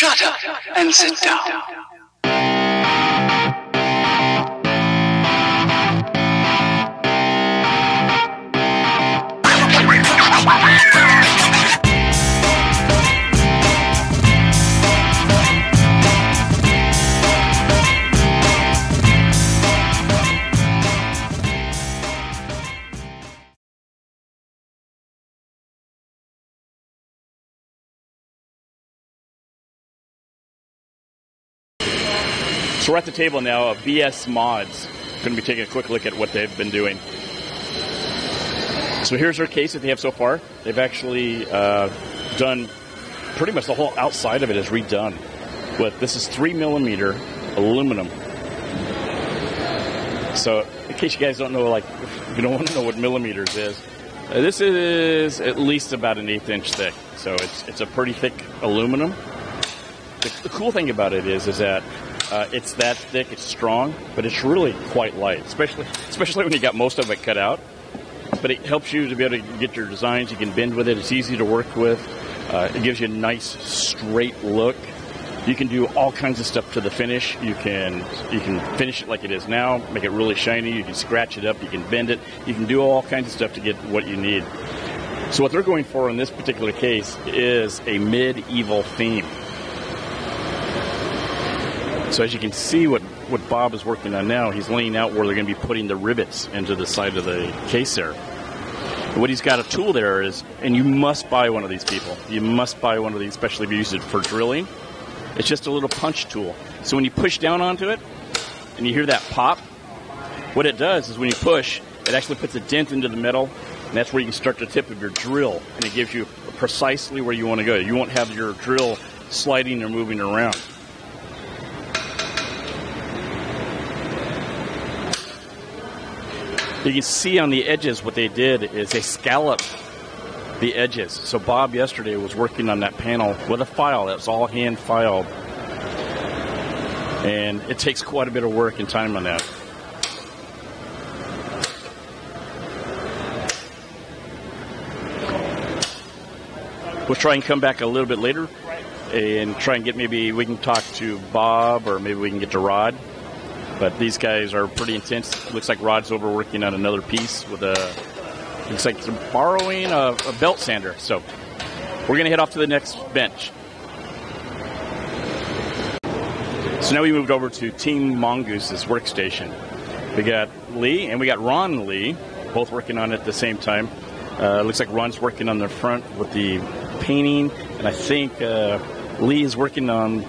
Shut up and sit down. So we're at the table now of BS Mods. Going to be taking a quick look at what they've been doing. So here's their case that they have so far. They've actually done pretty much the whole outside of it is redone. But this is 3mm aluminum. So in case you guys don't know, like, if you don't want to know what millimeters is, this is at least about an 1/8 inch thick. So it's a pretty thick aluminum. The cool thing about it is that it's that thick, it's strong, but it's really quite light, especially when you got most of it cut out. But it helps you to be able to get your designs. You can bend with it. It's easy to work with. It gives you a nice straight look. You can do all kinds of stuff to the finish. You can finish it like it is now, make it really shiny. You can scratch it up. You can bend it. You can do all kinds of stuff to get what you need. So what they're going for in this particular case is a medieval theme. So as you can see what Bob is working on now, he's laying out where they're going to be putting the rivets into the side of the case there. And what he's got a tool there is, and you must buy one of these, people. You must buy one of these, especially if you use it for drilling. It's just a little punch tool. So when you push down onto it, and you hear that pop, what it does is when you push, it actually puts a dent into the metal, and that's where you can start the tip of your drill, and it gives you precisely where you want to go. You won't have your drill sliding or moving around. You can see on the edges what they did is they scalloped the edges. So Bob yesterday was working on that panel with a file that's all hand filed. And it takes quite a bit of work and time on that. We'll try and come back a little bit later and try and maybe we can talk to Bob or maybe we can get to Rod. But these guys are pretty intense. Looks like Rod's over working on another piece with looks like they're borrowing a belt sander. So we're going to head off to the next bench. So now we moved over to Team Mongoose's workstation. We got Lee and we got Ron Lee, both working on it at the same time. Looks like Ron's working on the front with the painting, and I think Lee is working on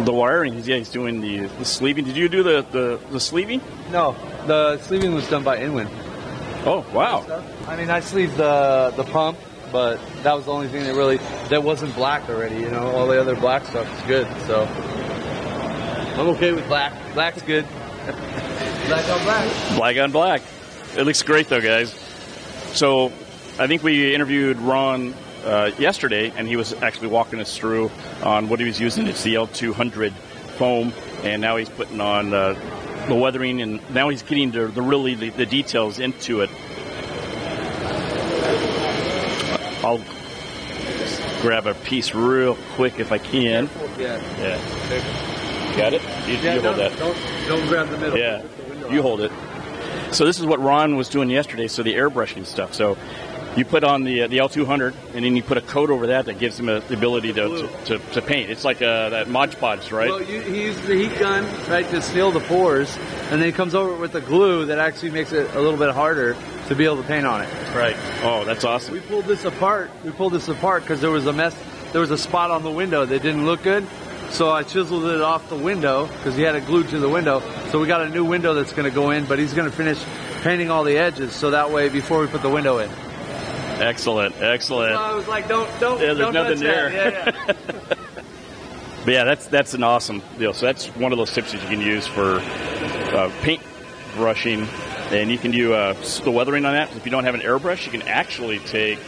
the wiring. Yeah, he's doing the sleeving. Did you do the sleeving? No, the sleeving was done by Inwin. Oh, wow. I mean, I sleeved the pump, but that was the only thing that wasn't black already, you know. All the other black stuff is good, so I'm okay with black. Black's good. Black on black. Black on black. It looks great, though, guys. So I think we interviewed Ron yesterday, and he was actually walking us through on what he was using. It's the L200 foam, and now he's putting on the weathering, and now he's getting the details into it. I'll grab a piece real quick if I can. Yeah. Got it? You hold that. Don't grab the middle. Yeah, you hold it. So this is what Ron was doing yesterday, so the airbrushing stuff. So you put on the L200, and then you put a coat over that gives him the ability to paint. It's like that Mod Podge, right? Well, he used the heat gun, right, to seal the pores, and then he comes over with the glue that actually makes it a little bit harder to be able to paint on it. Right. Oh, that's awesome. We pulled this apart because there was a mess. There was a spot on the window that didn't look good. So I chiseled it off the window because he had it glued to the window. So we got a new window that's going to go in, but he's going to finish painting all the edges so that way before we put the window in. Excellent. So I was like, don't there's nothing there. Yeah. But yeah, that's an awesome deal. So that's one of those tips that you can use for paint brushing, and you can do the weathering on that. If you don't have an airbrush, you can actually take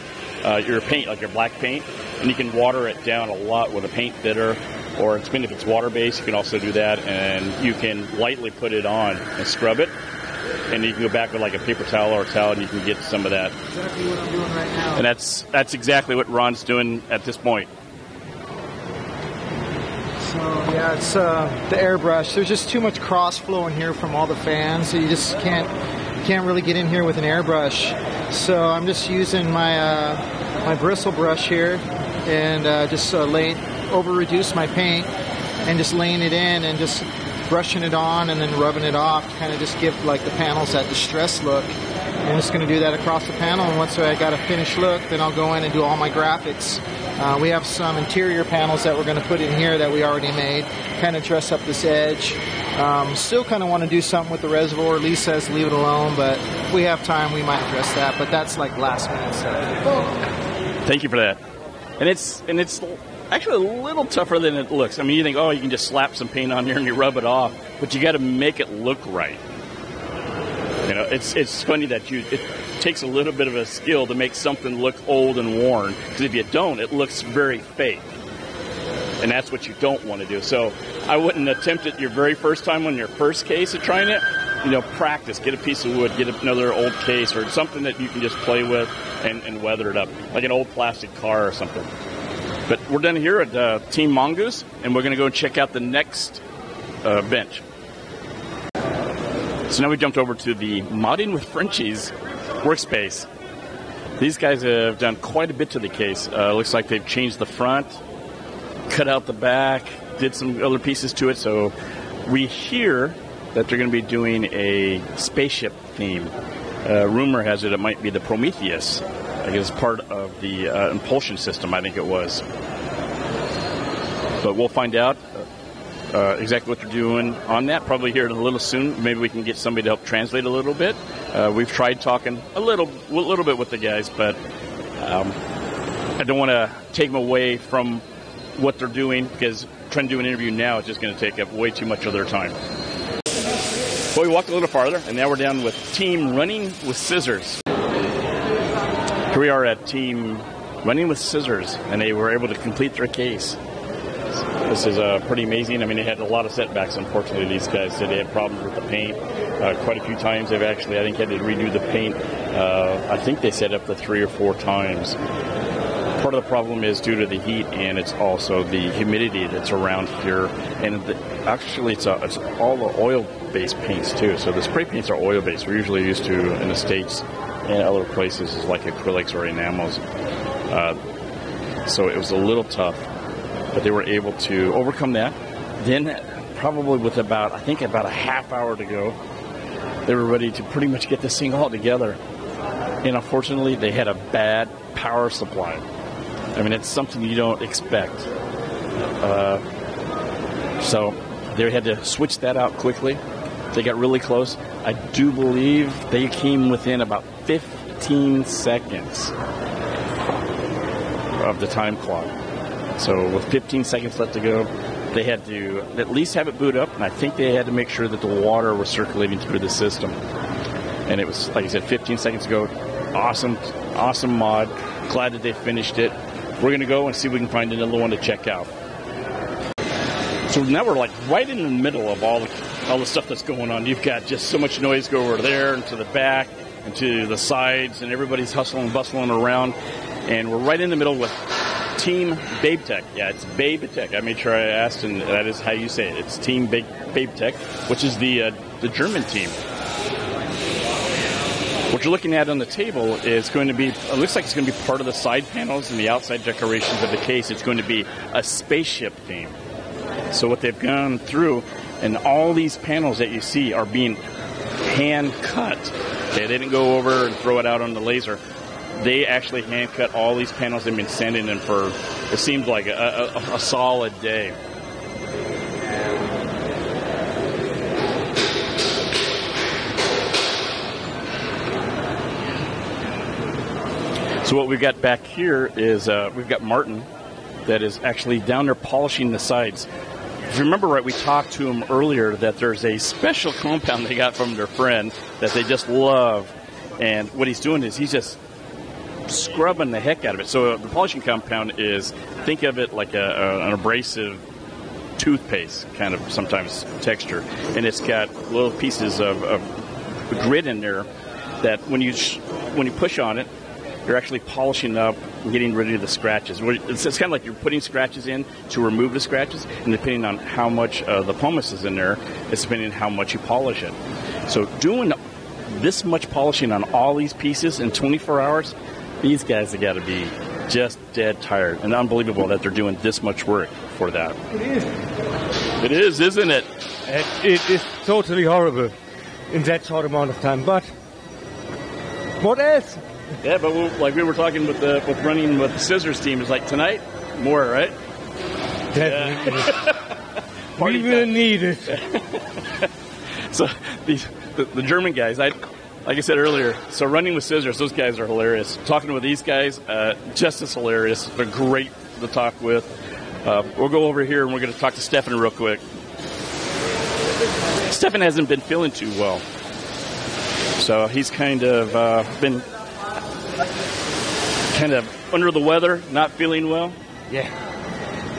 your paint, like your black paint, and you can water it down a lot with a paint thinner. Or if it's water-based, you can also do that, and you can lightly put it on and scrub it, and you can go back with like a paper towel or a towel, and you can get some of that. Exactly what I'm doing right now. And that's exactly what Ron's doing at this point. So yeah, it's the airbrush. There's just too much cross flow in here from all the fans, so you just can't really get in here with an airbrush. So I'm just using my my bristle brush here and just over-reduce my paint and just laying it in and just brushing it on and then rubbing it off to kind of just give like the panels that distressed look. I'm just going to do that across the panel, and once I got a finished look, then I'll go in and do all my graphics. We have some interior panels that we're going to put in here that we already made, kind of dress up this edge. Still kind of want to do something with the reservoir. Lee says leave it alone, but if we have time, we might address that, but that's like last minute stuff. Thank you for that. And it's actually a little tougher than it looks. I mean, you think, oh, you can just slap some paint on here and you rub it off, but you got to make it look right. You know, it's funny that it takes a little bit of a skill to make something look old and worn, because if you don't, it looks very fake. And that's what you don't want to do. So I wouldn't attempt it your very first time on your first case of trying it. You know, practice. Get a piece of wood, get another old case or something that you can just play with and weather it up, like an old plastic car or something. But we're done here at Team Mongoose, and we're going to go check out the next bench. So now we jumped over to the Modding with Frenchies workspace. These guys have done quite a bit to the case. Looks like they've changed the front, cut out the back, did some other pieces to it. So we hear that they're going to be doing a spaceship theme. Rumor has it might be the Prometheus. I guess part of the impulsion system, I think it was. But we'll find out exactly what they're doing on that. Probably here a little soon. Maybe we can get somebody to help translate a little bit. We've tried talking a little bit with the guys, but I don't want to take them away from what they're doing, because trying to do an interview now is just going to take up way too much of their time. Well, we walked a little farther, and now we're down with Team Running with Scissors. Here we are at Team Running with Scissors, and they were able to complete their case. This is pretty amazing. I mean, they had a lot of setbacks, unfortunately. These guys said they had problems with the paint quite a few times. They've actually, I think, had to redo the paint. I think they said up to 3 or 4 times. Part of the problem is due to the heat, and it's also the humidity that's around here. And actually, it's all the oil-based paints, too. So the spray paints are oil-based. We're usually used to, in the States and other places, is like acrylics or enamels. So it was a little tough, but they were able to overcome that. Then, probably with about a half hour to go, they were ready to pretty much get this thing all together. And unfortunately, they had a bad power supply. I mean, it's something you don't expect. So they had to switch that out quickly. They got really close. I do believe they came within about 15 seconds of the time clock. So with 15 seconds left to go, they had to at least have it boot up, and I think they had to make sure that the water was circulating through the system. And it was, like I said, 15 seconds ago. Awesome mod. Glad that they finished it. We're going to go and see if we can find another one to check out. So now we're like right in the middle of all the stuff that's going on. You've got just so much noise go over there and to the back and to the sides, and everybody's hustling and bustling around. And we're right in the middle with Team Babe Tech. Yeah, it's Babe Tech. I made sure I asked, and that is how you say it. It's Team Babe Tech, which is the German team. What you're looking at on the table is going to be, it looks like it's going to be part of the side panels and the outside decorations of the case. It's going to be a spaceship theme. So what they've gone through, and all these panels that you see are being hand cut. Okay, they didn't go over and throw it out on the laser. They actually hand cut all these panels. They've been sanding them for, it seems like a solid day. So what we've got back here is we've got Martin that is actually down there polishing the sides. If you remember right, we talked to him earlier that there's a special compound they got from their friend that they just love. And what he's doing is he's just scrubbing the heck out of it. So the polishing compound is, think of it like an abrasive toothpaste kind of sometimes texture. And it's got little pieces of grit in there that when you push on it, you're actually polishing up getting rid of the scratches. It's kind of like you're putting scratches in to remove the scratches, and depending on how much the pumice is in there, it's depending on how much you polish it. So doing this much polishing on all these pieces in 24 hours, these guys have got to be just dead tired, and unbelievable that they're doing this much work for that. It is. It is, isn't it? It is totally horrible in that short amount of time, but what else? Yeah, but like we were talking with running with the scissors team, it's like tonight, more, right? Definitely. Yeah. We will need it. So the German guys, like I said earlier, so running with scissors, those guys are hilarious. Talking with these guys, just as hilarious. They're great to talk with. We'll go over here and we're going to talk to Stefan real quick. Stefan hasn't been feeling too well. So he's kind of been under the weather, not feeling well. Yeah,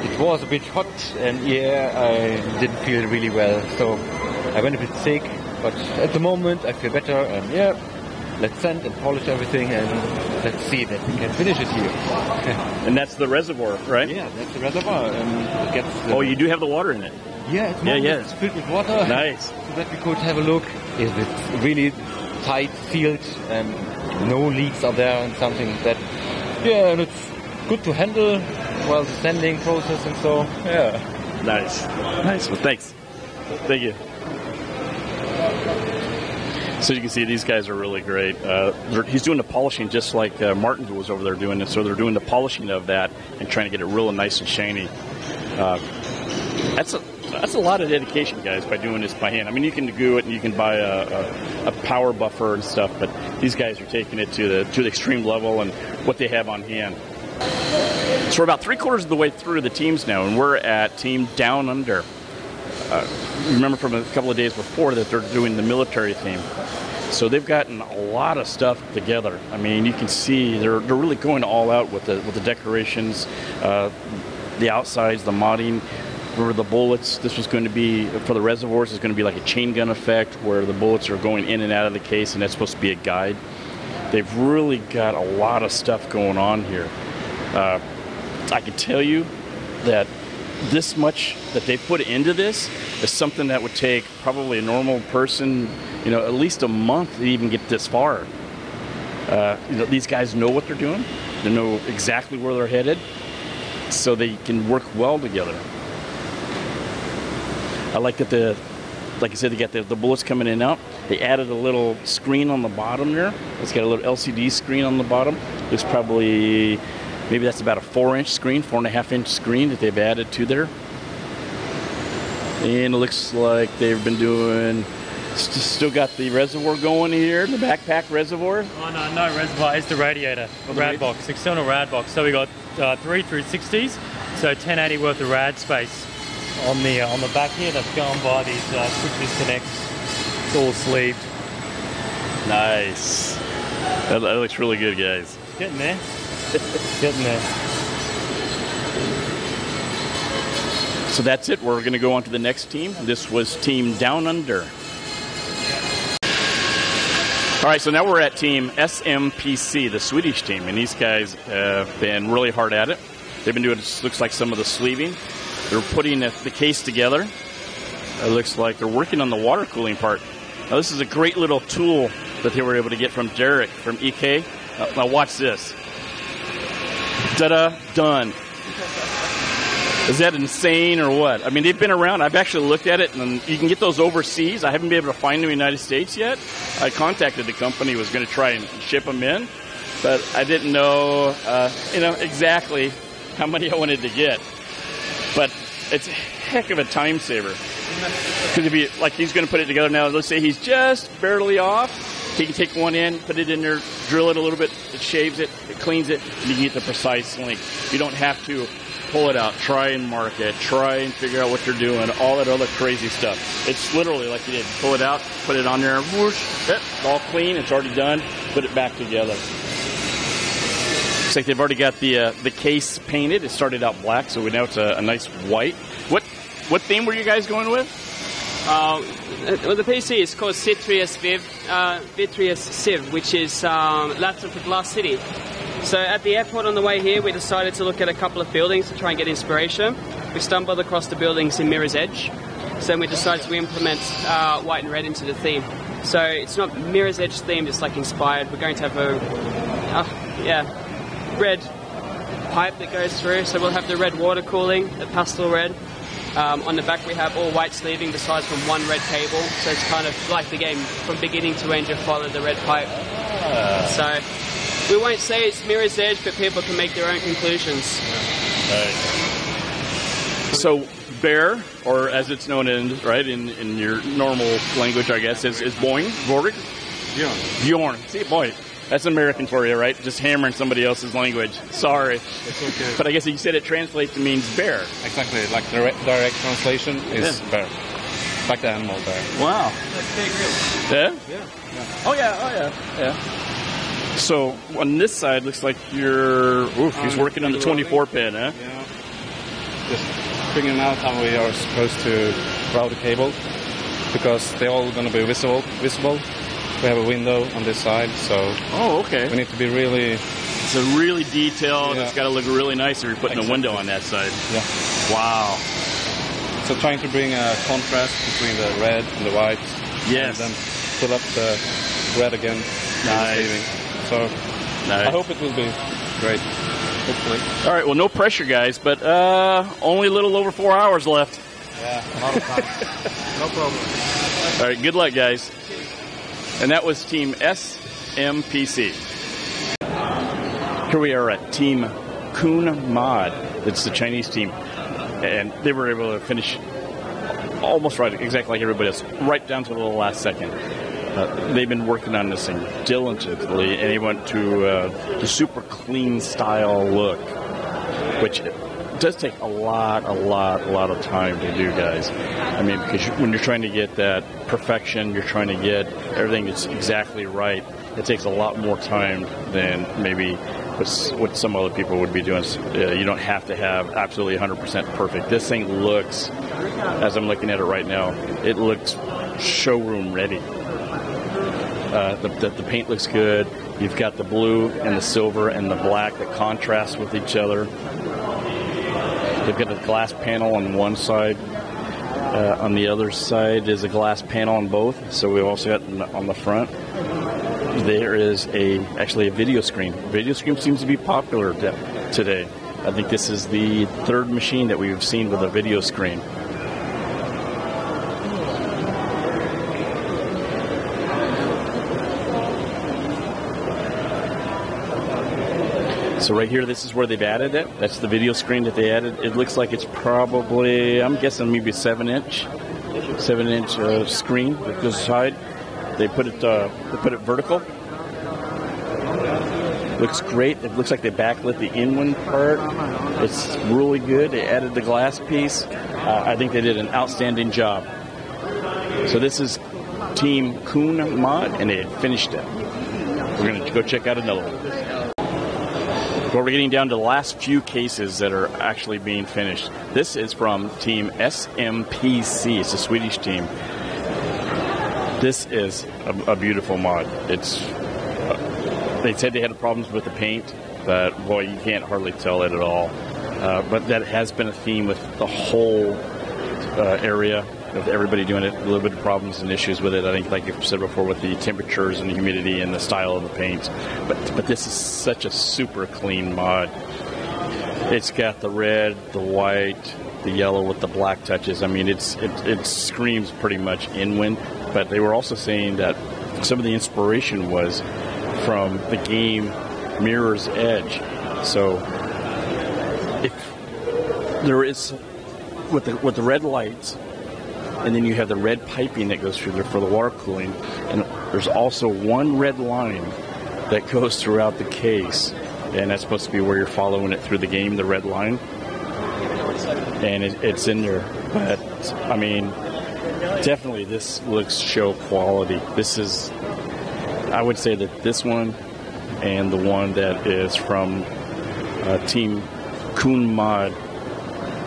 it was a bit hot and I didn't feel really well. So I went a bit sick, but at the moment I feel better and let's sand and polish everything and let's see that we can finish it here. And that's the reservoir, right? Yeah, that's the reservoir. And it gets you do have the water in it. Yeah, it's filled with water. Nice. So that we could have a look. Is it really tight sealed and no leaks are there and something that, and it's good to handle while the sanding process and so, Nice. Well, thanks. Thank you. So you can see these guys are really great. He's doing the polishing just like Martin was over there doing it. So they're doing the polishing of that and trying to get it real nice and shiny. That's a lot of dedication, guys, by doing this by hand. I mean, you can do it and you can buy a power buffer and stuff, but these guys are taking it to the extreme level and what they have on hand. So we're about 3/4 of the way through the teams now, and we're at Team Down Under. Remember from a couple of days before that they're doing the military theme. So they've gotten a lot of stuff together. I mean, you can see they're really going all out with the decorations, the outsides, the modding. Remember the bullets, this was going to be, for the reservoirs, it's going to be like a chain gun effect where the bullets are going in and out of the case, and that's supposed to be a guide. They've really got a lot of stuff going on here. I can tell you that this much that they put into this is something that would take probably a normal person, at least a month to even get this far. These guys know what they're doing. They know exactly where they're headed, so they can work well together. I like that like I said, they got the bullets coming in and out. They added a little screen on the bottom there. It's got a little LCD screen on the bottom. It's probably, maybe that's about a 4-inch screen, 4.5-inch screen that they've added to there. And it looks like they've been doing, still got the reservoir going here, the backpack reservoir. Oh no reservoir, it's the radiator, rad box, external rad box. So we got 3 360s, so 1080 worth of rad space on the back here. That's going by these quick disconnects. It's all sleeved. Nice. That looks really good, guys. Getting there. Getting there. So that's it. We're going to go on to the next team. This was Team Down Under. All right, so now we're at Team SMPC, the Swedish team, and these guys have been really hard at it. They've been doing, looks like, some of the sleeving. They're putting the case together. It looks like they're working on the water cooling part. Now, this is a great little tool that they were able to get from Derek from EK. Now watch this. Ta-da, done. Is that insane or what? I mean, they've been around. I've actually looked at it, and you can get those overseas. I haven't been able to find them in the United States yet. I contacted the company, was going to try and ship them in, but I didn't know, exactly how many I wanted to get. But it's a heck of a time saver. Because if he's going to put it together now, let's say he's just barely off, he can take one in, put it in there, drill it a little bit, it shaves it, it cleans it, and you can get the precise length. You don't have to pull it out, try and mark it, try and figure out what you're doing, all that other crazy stuff. It's literally like you did. Pull it out, put it on there, whoosh, it's all clean, it's already done, put it back together. Looks like they've already got the case painted. It started out black, so now it's a nice white. What theme were you guys going with? The PC is called Vitreous Civ, which is Latin for Glass City. So at the airport on the way here, we decided to look at a couple of buildings to try and get inspiration. We stumbled across the buildings in Mirror's Edge, so then we decided to implement white and red into the theme. So it's not Mirror's Edge themed, it's like inspired. We're going to have a red pipe that goes through, so we'll have the red water cooling, the pastel red. On the back we have all white sleeving besides from one red cable, so it's kind of like the game from beginning to end you follow the red pipe. So we won't say it's Mirror's Edge, but people can make their own conclusions. So bear, or as it's known in your normal language, I guess, is boing, Vorg? Bjorn. See, boy, that's American for you, right? Just hammering somebody else's language. Sorry. It's okay. But I guess you said it translates to means bear. Exactly, like the direct translation is bear. Like the animal bear. Wow. Yeah? Yeah. Oh yeah. So on this side, looks like you're. He's working on the 24 pin, huh? Yeah. Just figuring out how we are supposed to route the cable, because they're all going to be visible. We have a window on this side, so we need to be really. It's a really detailed. It's got to look really nice if you're putting a window on that side. Yeah. Wow. So trying to bring a contrast between the red and the white. Yes. And then fill up the red again. Nice. So I hope it will be great. Hopefully. All right. Well, no pressure, guys, but only a little over 4 hours left. Yeah, a lot of time. No problem. All right. Good luck, guys. And that was Team SMPC. Here we are at Team Kun Mod. It's the Chinese team. And they were able to finish almost right, exactly like everybody else, right down to the last second. They've been working on this thing diligently, and they went to the super clean style look, which does take a lot of time to do, guys. I mean, because when you're trying to get that perfection, you're trying to get everything that's exactly right, it takes a lot more time than maybe what some other people would be doing. You don't have to have absolutely 100% perfect. This thing looks, as I'm looking at it right now, it looks showroom ready. The paint looks good. You've got the blue and the silver and the black that contrast with each other. They've got a glass panel on one side. On the other side is a glass panel on both. So we also got on the front. There is actually a video screen. Video screen seems to be popular today. I think this is the third machine that we've seen with a video screen. So right here, this is where they've added it. That's the video screen that they added. It looks like it's probably, I'm guessing maybe a 7-inch screen that goes aside. They put it vertical. Looks great. It looks like they backlit the inland part. It's really good. They added the glass piece. I think they did an outstanding job. So this is Team Kun Mod, and they had finished it. We're going to go check out another one. Well, we're getting down to the last few cases that are actually being finished. This is from Team SMPC. It's a Swedish team. This is a beautiful mod. They said they had problems with the paint, but boy, you can't hardly tell it at all. But that has been a theme with the whole area, with everybody doing it. A little bit of problems and issues with it. I think, like you've said before, with the temperatures and the humidity and the style of the paint. But this is such a super clean mod. It's got the red, the white, the yellow with the black touches. I mean, it screams pretty much inwind. But they were also saying that some of the inspiration was from the game Mirror's Edge. So if there is with the red lights, and then you have the red piping that goes through there for the water cooling, and there's also one red line that goes throughout the case, and that's supposed to be where you're following it through the game, the red line, and it's in there. But I mean, definitely this looks show quality. This is, I would say that this one and the one that is from Team Kun Mod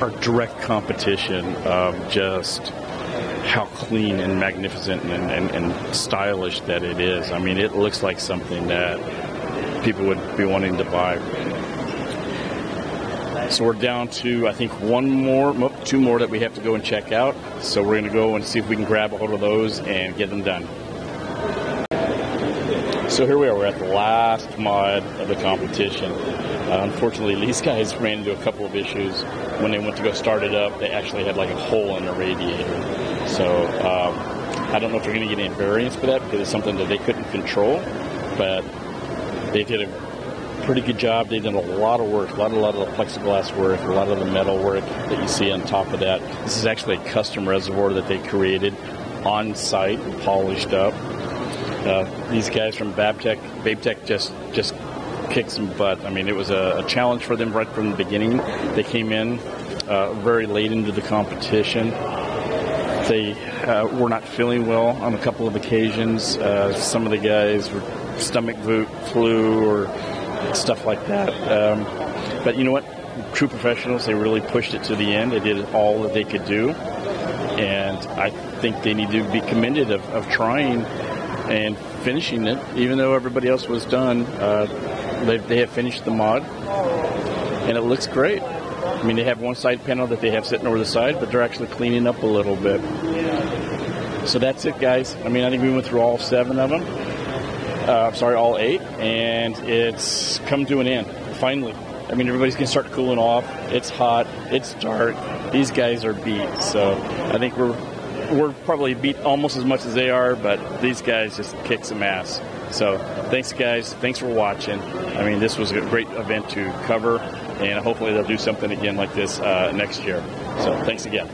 are direct competition of just how clean and magnificent and stylish that it is. I mean, it looks like something that people would be wanting to buy. So we're down to, I think, two more that we have to go and check out. So we're going to go and see if we can grab a hold of those and get them done. So here we are. We're at the last mod of the competition. Unfortunately, these guys ran into a couple of issues. When they went to go start it up, they actually had like a hole in the radiator. So I don't know if they're going to get any variance for that because it's something that they couldn't control. But they did a pretty good job. They did a lot of work, a lot of the plexiglass work, a lot of the metal work that you see on top of that. This is actually a custom reservoir that they created on site and polished up. These guys from Babtech just kicked some butt. I mean, it was a challenge for them right from the beginning. They came in very late into the competition. They were not feeling well on a couple of occasions. Some of the guys were stomach flu or stuff like that. But you know what? True professionals, they really pushed it to the end. They did all that they could do. And I think they need to be commended of trying and finishing it, even though everybody else was done. They have finished the mod, and it looks great. I mean, they have one side panel that they have sitting over the side, but they're actually cleaning up a little bit. So that's it, guys. I mean, I think we went through all 7 of them. All 8, and it's come to an end, finally. I mean, everybody's going to start cooling off. It's hot. It's dark. These guys are beat. So I think we're probably beat almost as much as they are, but these guys just kick some ass. So thanks, guys. Thanks for watching. I mean, this was a great event to cover, and hopefully they'll do something again like this next year. So thanks again.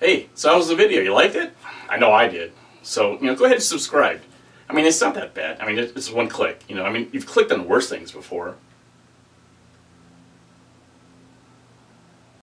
Hey, so how was the video? You liked it? I know I did. So, go ahead and subscribe. I mean, it's not that bad. I mean, it's one click. I mean, you've clicked on worse things before.